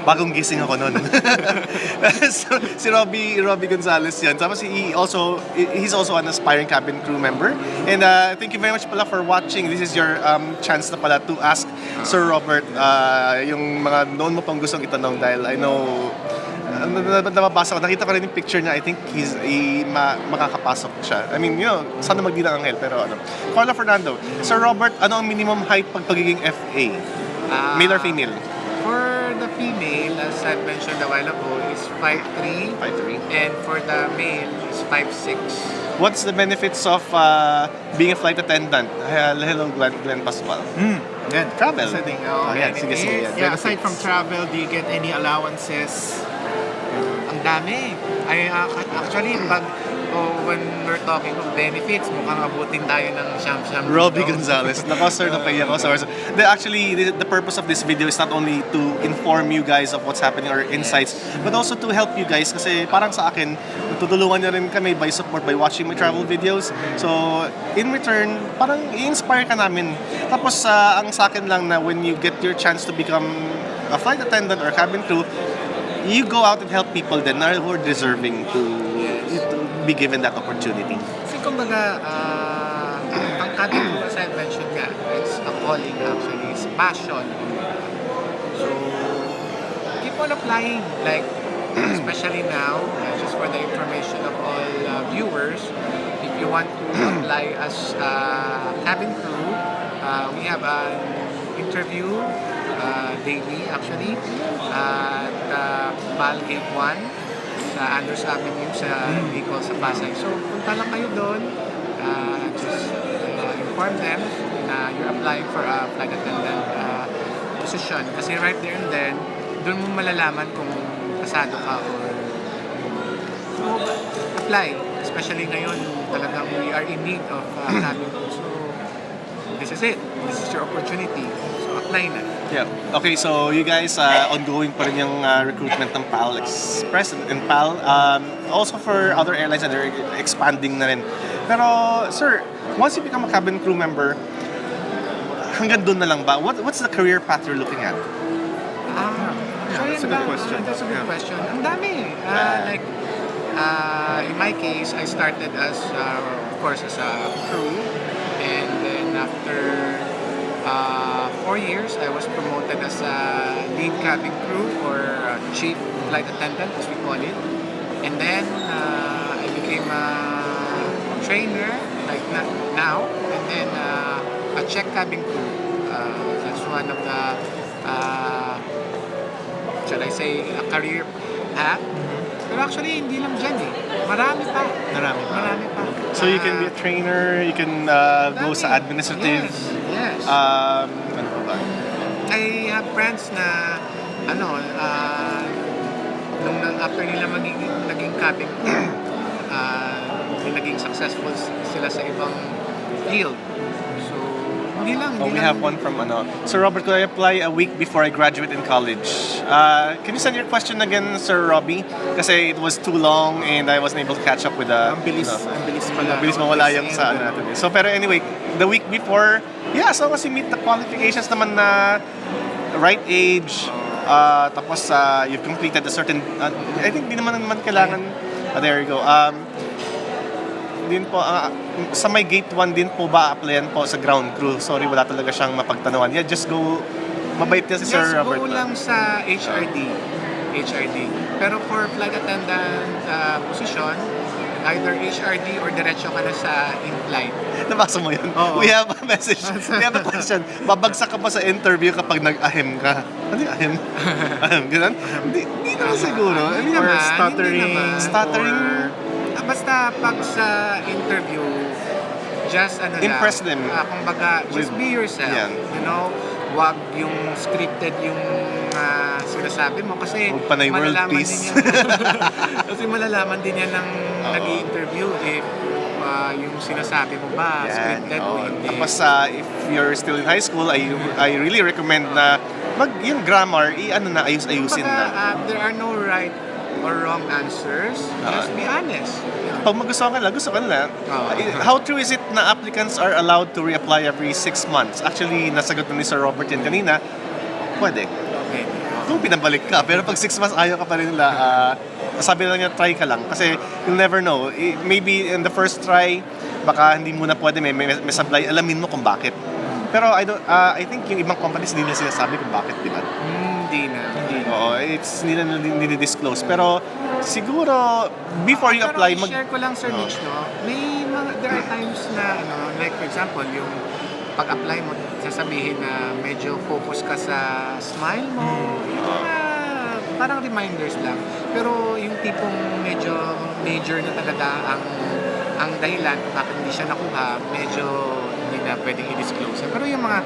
Bagong gising ako noon. So, si Robbie Gonzalez yan. Tapos he's also an aspiring cabin crew member. And thank you very much pala for watching. This is your chance na pala to ask Sir Robert yung mga noon mo pang gustong itanong dahil I know nababasa ko, nakita ko rin yung picture niya. I think makakapasok siya. I mean, sana magdi ng anghel, pero ano. Carla Fernando, Sir Robert, ano ang minimum height pag pagiging FA? Male or female? For the female, as I mentioned a while ago, is 5'3". 5'3". And for the male, is 5'6". What's the benefits of being a flight attendant? Hello, Glenn Pascual. Yan. Travel. Isa din. Ayan, sige. Yeah, aside from travel, do you get any allowances? Ang dami. Actually, when we're talking of benefits, mukhang abutin tayo ng siyam-siyam. Robbie Gonzalez. Nako, sir, napaya ko. Sorry. Actually, the purpose of this video is not only to inform you guys of what's happening or insights, but also to help you guys. Kasi parang sa akin, tutulungan niyo rin kami by support, by watching my travel videos. So, in return, parang i-inspire ka namin. Tapos, ang sa akin lang na when you get your chance to become a flight attendant or cabin crew, you go out and help people then who are deserving to be given that opportunity. Kasi kumbaga, ang cabin crew, as I mentioned nga, it's a calling actually. passion. So, keep on applying. Like, especially now, just for the information of all viewers, if you want to apply as cabin crew, we have an interview daily actually at PAL Gate 1 sa Andrews Avenue sa Bicol sa Pasay. So punta lang kayo doon, just inform them na you're applying for a flight attendant position kasi right there and then doon mo malalaman kung pasado ka or so, apply, especially ngayon talagang we are in need of cabin crew. So this is it, this is your opportunity, so apply na. Yeah. Okay, so you guys, ongoing pa rin yung recruitment ng PAL Express and PAL. Also for other airlines that are expanding na rin. Pero, sir, once you become a cabin crew member, hanggang doon na lang ba? What's the career path you're looking at? That's a good question. That's a good question. Ang dami. Like, in my case, I started as, of course, as a crew. And then after 4 years, I was promoted as a lead cabin crew or chief flight attendant, as we call it. And then I became a trainer, like now. And then a check cabin crew. That's one of the, shall I say, a career path. Pero actually, hindi lang dyan eh. Marami pa. Marami pa. Marami pa. So you can be a trainer, you can go sa administrative. Yes. Ano pa ba? I have friends na after nila naging cabin crew, naging successful sila sa ibang field. So, hindi lang. We have one from Sir Robert, could I apply a week before I graduate in college? Can you send your question again, Sir Robbie? Kasi it was too long and I wasn't able to catch up with the... Ang bilis pala. Ang bilis mawala yung sa ano natin. So, pero anyway, the week before, yeah, so kasi meet the qualifications naman na right age, tapos you've completed a certain... I think di naman kailangan... there you go. Din po, sa may gate 1 din po ba applyan po sa ground crew? Sorry, wala talaga siyang mapagtanungan. Yeah, just go, mabait na si Sir Robert. Just go lang sa HRD. Pero for flight attendant position, either HRD or diretso ka na sa in-flight. Nabasa mo yun? Oo. We have a message. We have a question. Babagsak ka pa sa interview kapag nag-ahem ka. Ano yung ahem? Ahem, ganun? Hindi naman siguro. I mean, Hindi Or naman, stuttering. hindi naman. Stuttering. Basta pag sa interview, just Impress them. Kumbaga, just be yourself. Yeah. You know, wag yung scripted yung sinasabi mo kasi Huwag panay world peace. Kasi malalaman din yan ng nag-i-interview if yung sinasabi mo ba scripted o hindi. Tapos if you're still in high school, I really recommend na yung grammar, ayus-ayusin na. There are no right or wrong answers. Just be honest. Pag magustuhan ka lang, gusto ka na. How true is it na applicants are allowed to reapply every 6 months? Actually, nasagot na ni Sir Robert yan kanina. Pwede. Okay. Kung pinabalik ka, pero pag 6 months ayaw ka pa rin nila, sabi lang niya, try ka lang. Kasi you'll never know. Maybe in the first try, baka hindi mo na pwede, may sablay, alamin mo kung bakit. Pero I think yung ibang companies hindi na sinasabi kung bakit, di ba? Hindi na. Oo, it's hindi na disclose. Pero siguro, before you apply, Pero i-share ko lang, Sir Mitch, no? There are times na, like for example, yung pag-apply mo, sasabihin na medyo focus ka sa smile mo. Yung mga parang reminders lang. Pero yung tipong medyo major na talaga ang dahilan kung bakit hindi siya nakuha, medyo hindi na pwedeng i-disclose. Pero yung mga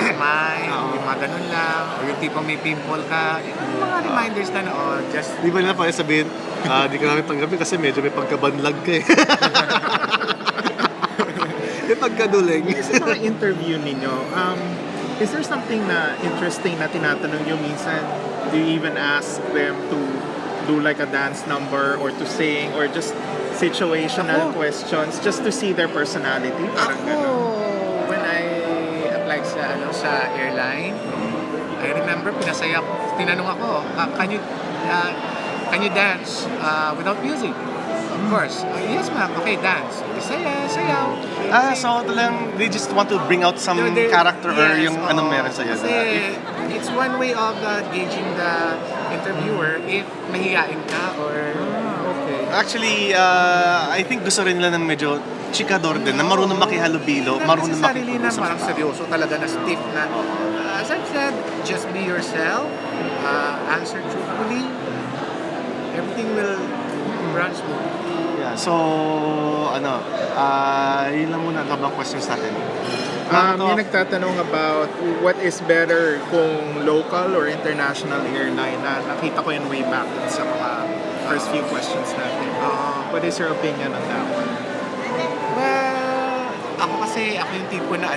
smile, yung mga ganun lang, o yung tipong may pimple ka, yung mga reminders na just... Di ba nila pa sabihin, di ka namin tanggapin kasi medyo may pagkabanlag ka eh. May pagkaduling. Sa mga interview ninyo, is there something na interesting na tinatanong nyo minsan? Do you even ask them to do like a dance number or to sing or just situational questions just to see their personality? Parang ganun. When I applied sa airline, I remember pinasaya ko. Tinanong ako, can you dance without music? of course, yes ma'am, okay, dance. Sayaw. So talagang they just want to bring out some character or yung anong meron sa'yo. Kasi it's one way of gauging the interviewer if mahihain ka or... Okay. Actually, I think gusto rin nila ng medyo chikador din, na marunong makihalubilo, marunong necessarily na makipag-usap. parang seryoso talaga na stiff na. As I've said, just be yourself, answer truthfully, everything will run smooth. Yeah, so, yun lang muna, habang questions natin. May nagtatanong about what is better kung local or international airline, na nakita ko yun way back sa mga first few questions natin. What is your opinion on that one? Well, ako yung tipo na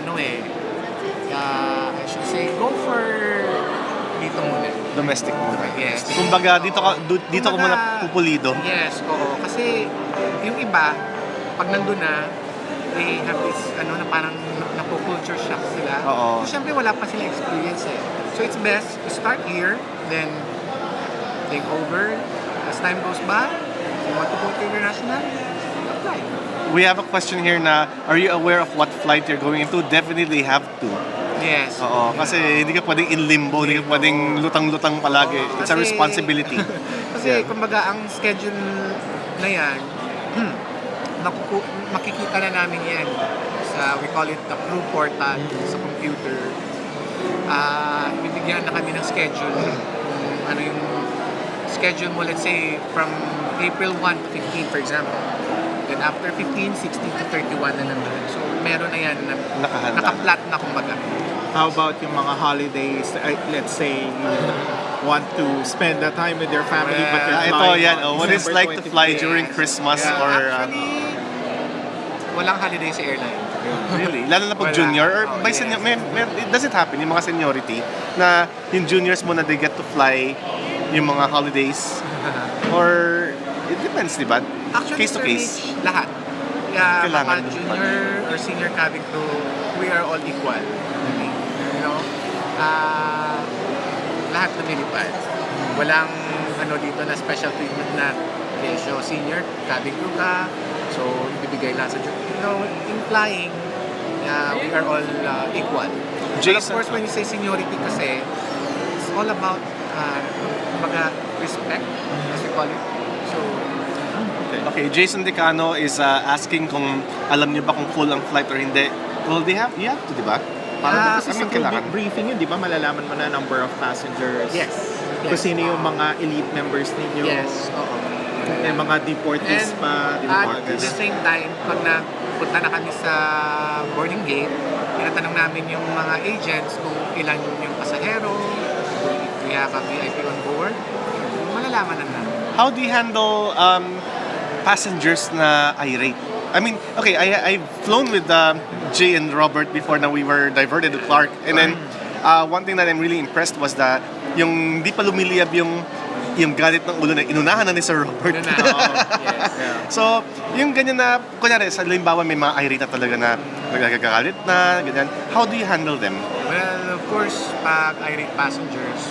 I should say, go for dito muna. Domestic muna. Yes. Kumbaga, dito ko muna pupulido. Yes, oo. Kasi yung iba, pag nandun na, they have this, na parang napo-culture shock sila. Oo. So, syempre, wala pa sila experience eh. So, it's best to start here, then take over. As time goes by, if you want to go to international, apply. We have a question here na, are you aware of what flight you're going into? Definitely have to. Yes. Oo, kasi hindi ka pwedeng in limbo, hindi ka pwedeng lutang-lutang palagi. It's a Kasi- responsibility. Kasi, Yeah. kumbaga, ang schedule na yan, makikita na namin yan sa, we call it the crew portal sa computer. Bibigyan na kami ng schedule kung ano yung schedule mo, let's say from April 1 to 15 for example, then after 15, 16 to 31 na naman, so meron na yan na Nakahanda. naka-flat na kumbaga. How about yung mga holidays? Let's say you want to spend the time with your family, but you're Ito flying yan, on what it's December like to fly 25th. during Christmas Yeah, or... actually, walang holiday sa airline. Really? Lalo na pag Wala. junior or Oh, by yes. senior, does it happen yung mga seniority na yung juniors mo na they get to fly yung mga holidays or it depends, di ba? Actually, Case to Sir case. Mitch, lahat. Kaya Kailangan. mga junior or senior cabin crew, we are all equal. You know? Lahat lumilipad. Walang dito na special treatment na so senior cabin crew ka, so ibibigay lang sa junior. You know, in flying, we are all equal. But of Jason. course, when you say seniority kasi, it's all about kumbaga, respect, as we call it. So, Okay, Jason Decano is asking kung alam niyo ba kung full ang flight or hindi. Well, you have to, di ba? Para Kasi I mean, sa kailangan. briefing yun, di ba, malalaman mo na number of passengers. yes. Kung sino yung mga elite members ninyo. Yes, oo. Yung mga deportees And pa. at the same time, pag napunta na kami sa boarding gate, tinatanong namin yung mga agents kung ilan yung pasahero, kung we have a VIP on board, malalaman na namin. How do you handle passengers na irate? I mean, okay, I've flown with Jay and Robert before na we were diverted to Clark. And then, one thing that I'm really impressed was that yung di pa lumiliyab yung galit ng ulo na inunahan na ni Sir Robert. Yun na, oo. Yes. So, yung ganyan na, kunyari, sa limbawa may mga irate na talaga na nagagagalit na, ganyan. How do you handle them? Well, of course, pag irate passengers,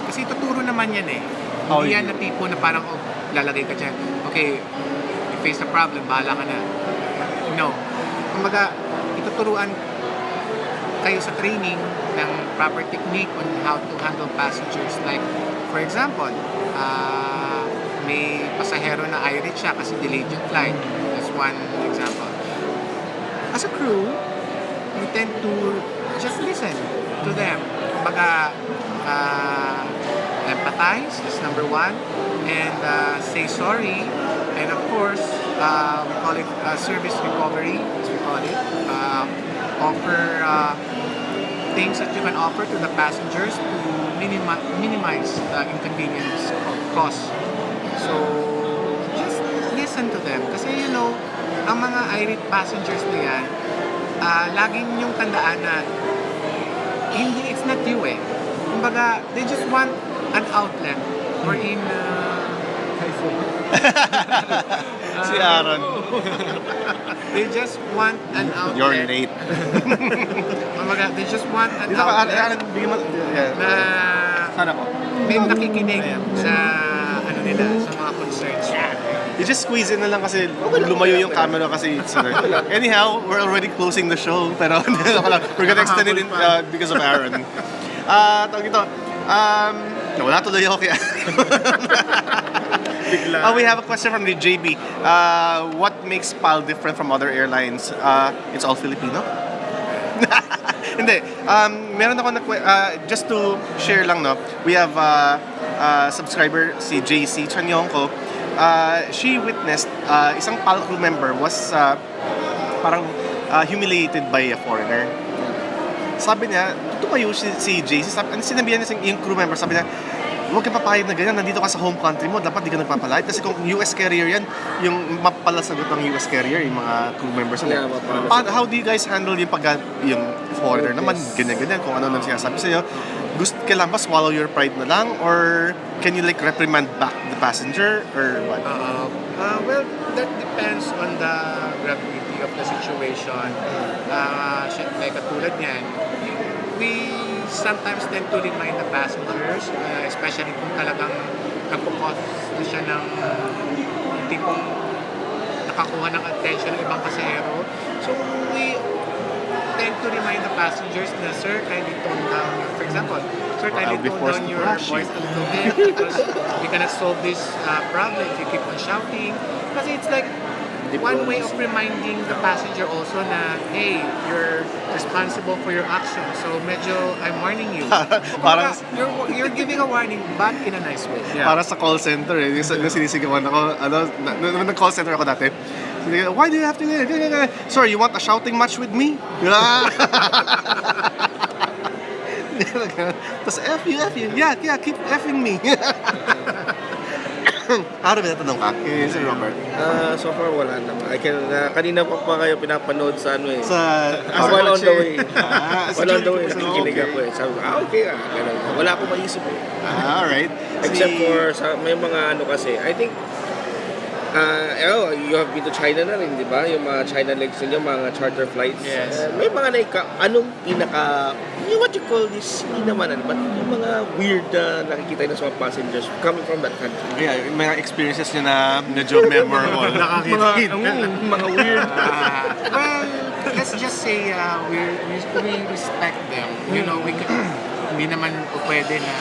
kasi tuturo naman yan eh. How Hindi you- yan na tipo na parang, lalagay ka dyan. Okay, you face a problem, bahala ka na. No. Kumbaga, ituturuan kayo sa training ng proper technique on how to handle passengers. Like, for example, may pasahero na irate siya kasi delayed yung flight. That's one example. As a crew, you tend to just listen to them. Kumbaga, empathize is number one, and say sorry, and of course, we call it service recovery, as we call it. Offer things that you can offer to the passengers to minimize the inconvenience cost. So, just listen to them. Kasi ang mga irate passengers na yan, laging yung tandaan na it's not you eh. Kumbaga, they just want an outlet wherein Si Aaron. they just want an outlet. You're late. Kumbaga, they just want an Dito ka, outlet Aaron, bigyan mo. Yeah. na Sana ko. may nakikinig sa nila, sa mga concerns. You just squeeze in na lang kasi lumayo yung camera kasi it's anyhow, we're already closing the show pero we're gonna extend it because of Aaron. Tawag ito, wala tuloy ako kaya. We have a question from the JB. What makes PAL different from other airlines? It's all Filipino? Hindi. Meron ako just to share lang, no? We have subscriber, si JC Chanyongko. She witnessed isang PAL crew member was parang humiliated by a foreigner. Sabi niya, tumayo si JC, sinabihan niya yung crew member, sabi niya, huwag ka papayag na ganyan, nandito ka sa home country mo, dapat di ka nagpapalayag. Kasi kung US carrier yan, yung mapalasagot ng US carrier, yung mga crew members nila. How do you guys handle yung yung foreigner naman, ganyan-ganyan, kung ano nang sinasabi sa'yo? Kailan ba swallow your pride na lang? Or can you like reprimand back the passenger? Or what? Well, that depends on the gravity of the situation. Like katulad niyan, we sometimes tend to remind the passengers, especially kung talagang nagpo-cause na siya ng tipong nakakuha ng attention ng ibang pasahero. So we tend to remind the passengers na, sir, kindly tone down. For example, sir, kindly tone down your voice a little bit because we cannot solve this problem if you keep on shouting. Kasi it's like one way of reminding the passenger also na, hey, you're responsible for your actions. So medyo I'm warning you. Parang you're giving a warning but in a nice way. Yeah. Para sa call center yung sinisigawan ako, nung nag-call center ako dati. Why do you have to Sir, you want a shouting match with me? Tapos F you. Yeah, keep effing me. Araw ba natanong ka? Sir Robert? So far wala naman. Kanina pa kayo pinapanood sa ano eh. While on the way. While on the way, nakikinig ako eh. Sabi ko, okay ganun. Wala akong maisip eh. Alright. Except for, may mga ano kasi, I think, you have been to China na rin, di ba? Yung mga China legs ninyo, mga charter flights. Yes. May mga anong pinaka, what you call this, hindi naman but yung mga weird na nakikita nyo sa mga passengers coming from that country. Yeah, yung mga experiences nyo na medyo memorable. mga weird. Well, let's just say we respect them. You know, hindi naman po pwede na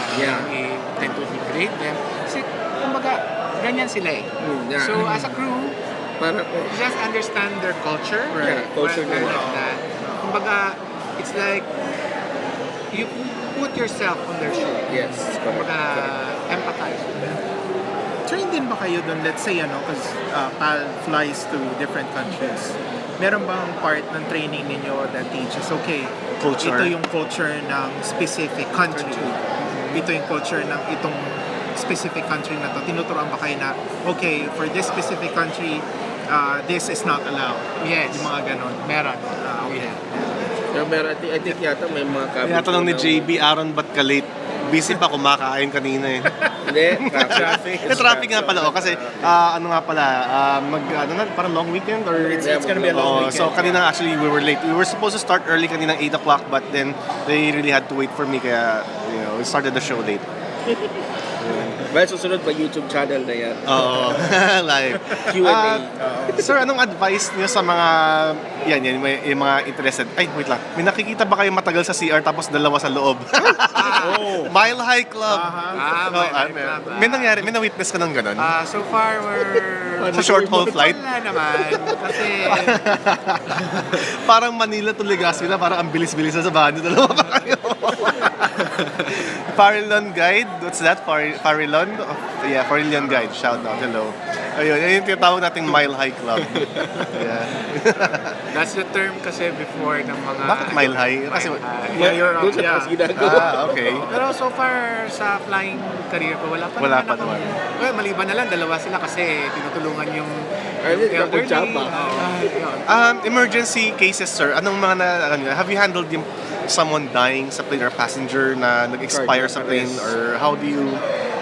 i-tend to degrade them. Kasi, kumbaga, ganyan sila eh. Yeah. So, as a crew, just understand their culture. Right. Culture like that. Kumbaga, it's like, you put yourself on their shoes. Yes. Kumbaga, empathize with them. Train din ba kayo doon, let's say, because PAL flies to different countries. Meron bang part ng training ninyo that teaches, okay, Culture. ito yung culture ng specific country. Ito yung culture ng itong specific country na to. Tinuturuan ba kayo na, okay, for this specific country, this is not allowed. Yes. Yung mga ganon. Meron. Okay. Pero meron, I think yata may mga cabin. Tinatanong ni JB, Aaron, ba't ka late? Busy pa, kumakain kanina eh. Hindi, traffic. Traffic nga pala, kasi ano nga pala, parang long weekend or It's gonna be a long weekend. So kanina actually we were late. We were supposed to start early kanina 8 o'clock but then they really had to wait for me kaya we started the show late. Well, susunod pa YouTube channel na yan. Oo, live. Q&A. Sir, anong advice niyo sa mga yung mga interested? Ay, wait lang. May nakikita ba kayo matagal sa CR tapos dalawa sa loob? Mile High Club. Mile High Club. May nangyari, may na-witness ka ng ganun? So far, we're... Sa short haul flight? Wala naman. Kasi... Parang Manila to Legazpi na, parang ang bilis-bilis na sa bahan. Dalawa pa kayo. Farilon Guide? What's that? Farilon? Yeah, Farilon Guide. Shout out. Hello. Ayun, yun yung tinatawag nating Mile High Club. Yeah. That's the term kasi before ng mga... Bakit Mile High? Kasi... Doon sa pas ginagawa. Okay. Pero so far sa flying career ko, wala pa naman. Well, maliban na lang, dalawa sila kasi tinutulungan yung Double job emergency cases, sir. Anong mga have you handled yung someone dying sa plane or passenger na nag-expire sa plane or how do you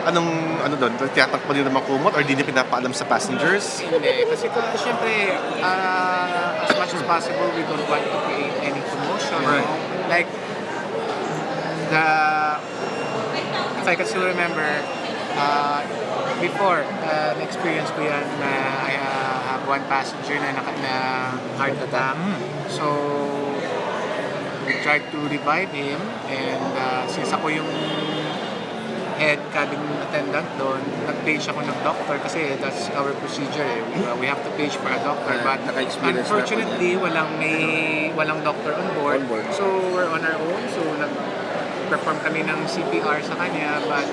ano doon? Tinatakpan nyo naman kumot or di nyo pinapaalam sa passengers? Hindi, kasi kung siyempre as much as possible we don't want to create any commotion. Right. Like if I can still remember Before, na-experience ko yan na I have one passenger na heart attack. So, we tried to revive him and since ako yung head cabin attendant doon, nag-page ako ng doctor kasi that's our procedure eh. We have to page for a doctor but Naka-experience unfortunately walang doctor on board. So we're on our own. So nag-perform kami ng CPR sa kanya but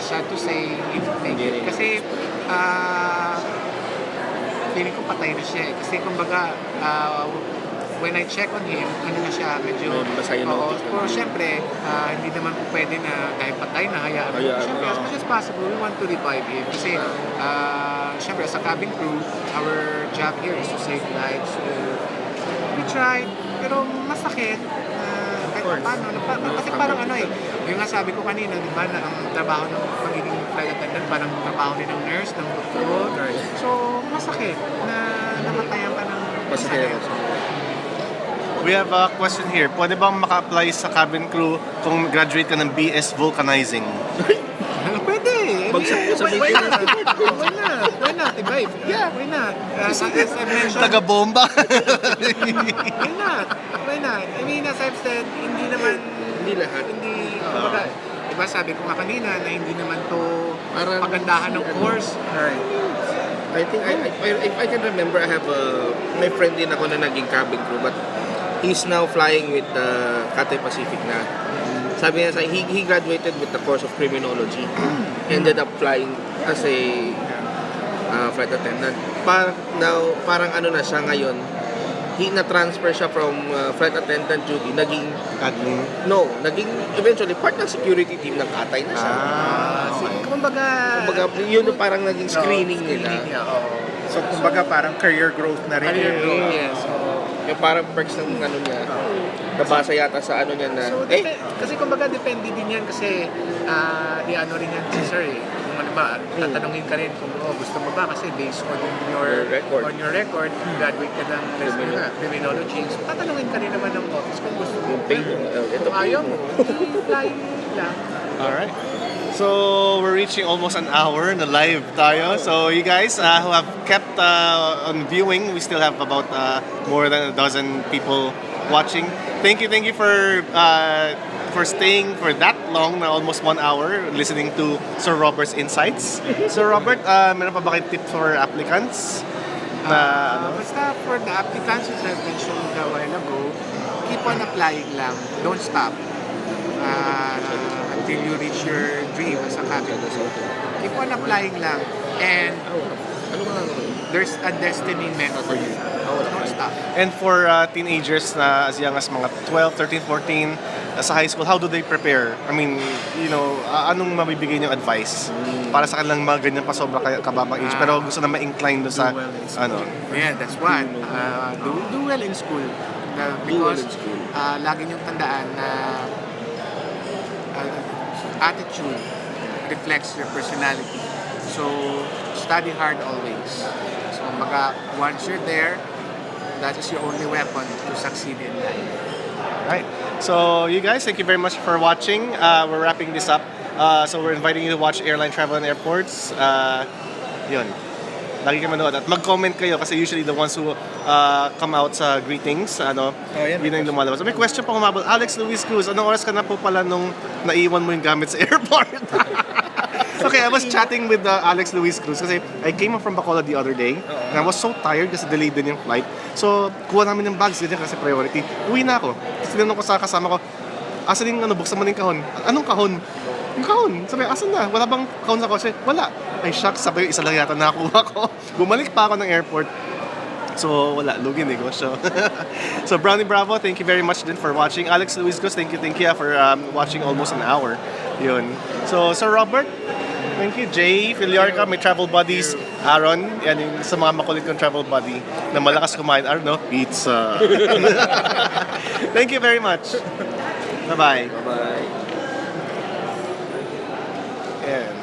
sad to say it make it. Kasi feeling ko patay na siya eh. Kasi kumbaga when I check on him, ano na siya, medyo... Pero syempre, hindi naman po pwede na dahil patay na, hayaan mo. Syempre, as much as possible, we want to revive him. Kasi, syempre, as a cabin crew, our job here is to save lives. So, we tried, pero masakit. Kahit paano. Kasi parang ano eh, yung nga sabi ko kanina, di ba, na ang trabaho ng pagiging flight attendant, parang trabaho din ng nurse, ng doktor. So, masakit na namatayan ka ng masakit. We have a question here. Pwede bang maka-apply sa cabin crew kung graduate ka ng BS Vulcanizing? Pwede. Bagsak ko sa Why not? Why not? Diba? Yeah, why not? As I've mentioned, Taga-bomba. why not? I mean, as I've said, hindi naman, Hindi lahat. kumbaga, diba sabi ko nga kanina na hindi naman to pagandahan ng course. I think if I can remember, I have may friend din ako na naging cabin crew but he's now flying with Cathay Pacific na. Sabi niya, he graduated with the course of criminology. Ended up flying as a flight attendant. Parang ano na siya ngayon, na-transfer siya from flight attendant duty, naging Admin. eventually part ng security team ng Cathay na siya. Kumbaga, Yun yung parang naging screening nila. So, kumbaga parang career growth na rin. Yes. Yung parang perks ng ano niya, nabasa yata sa ano niya na, kasi kumbaga depende din yan kasi ano rin yan si sir eh. Kung ano ba, tatanungin ka rin kung gusto mo ba kasi based on your record, graduate ka ng criminology. So tatanungin ka rin naman ng office kung gusto mo. Kung ayaw mo, flying lang. Alright. So, we're reaching almost an hour na live tayo. So, you guys who have kept on viewing, we still have about more than a dozen people watching. Thank you for staying for that long, na almost 1 hour, listening to Sir Robert's insights. Sir Robert, meron pa ba kayong tip for applicants? Basta for the applicants, as I mentioned a while ago, keep on applying lang. Don't stop. Until you reach your dream as a cabin crew. Keep on applying lang. And there's a destiny meant for you. Don't stop. And for teenagers na as young as mga 12, 13, 14, sa high school, how do they prepare? I mean, anong mabibigay niyong advice para sa kanilang mga ganyan pa sobra kababang age pero gusto na ma-incline doon sa Yeah, that's one. Do well in school. Because lagi niyong tandaan na attitude reflects your personality. So, study hard always. So, once you're there, that is your only weapon to succeed in life. Right. So, you guys, thank you very much for watching. We're wrapping this up. So, we're inviting you to watch Airline Travel and Airports. Yun. Lagi kayo manood at mag-comment kayo kasi usually the ones who come out sa greetings, yun na yung lumalabas. May question pa humabol. Alex Luis Cruz, anong oras ka na po pala nung naiwan mo yung gamit sa airport? Okay, I was chatting with Alex Luis Cruz kasi I came up from Bacolod the other day and I was so tired kasi delayed din yung flight. So, kuha namin ng bags din kasi priority. Uwi na ako. Kasi tinanong ko sa kasama ko, asan yung buksan mo ng kahon? Anong kahon? Yung kahon. Sabi, asan na? Wala bang kahon sa kotse? Wala. Ay, shucks. Sabi, isa lang yata nakuha ko. Bumalik pa ako ng airport. So, wala. Lugi negosyo. So, Brownie Bravo, thank you very much din for watching. Alex Luis Gus, thank you for watching almost an hour. Yun. So, Sir Robert, thank you. Jay, Filiarca, may travel buddies. Aaron, yan yung sa mga makulit kong travel buddy na malakas kumain. I don't know, pizza. Thank you very much. Bye-bye. Bye-bye. Yeah.